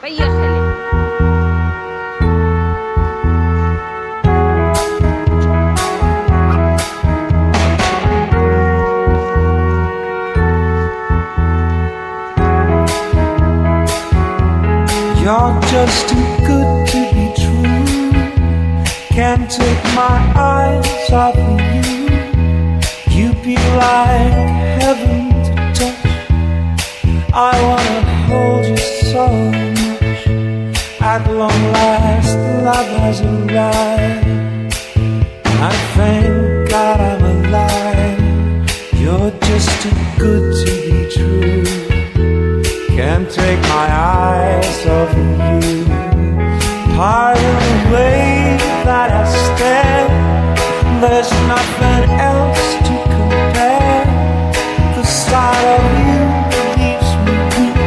Поехали! You're just too good to be true. Can't take my eyes off of you. You be like heaven to touch. I wanna hold you so much. At long last, love has arrived. I thank God I'm alive. You're just too good to be true. Can't take my eyes off of you. Part of the way that I stand, there's nothing else to compare. The sight of you leaves me weak.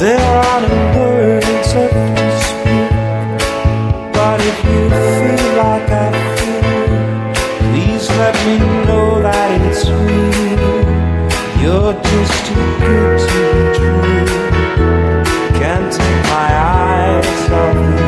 There are no words left to speak. But if you feel like I feel, please let me know that it's real. You're just too good to be true. Can't take my eyes off of you.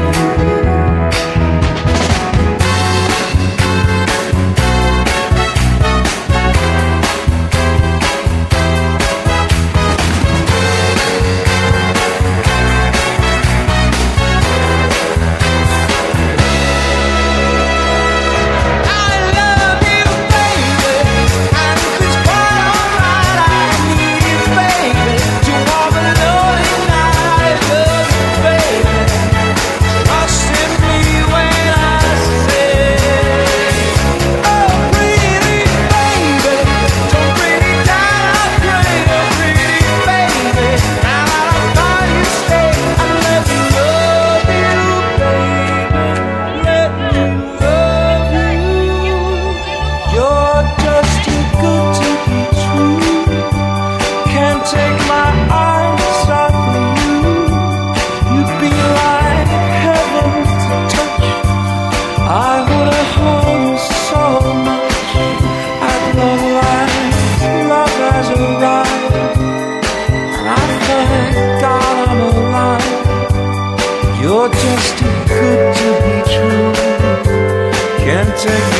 You're just too good to be true. Can't take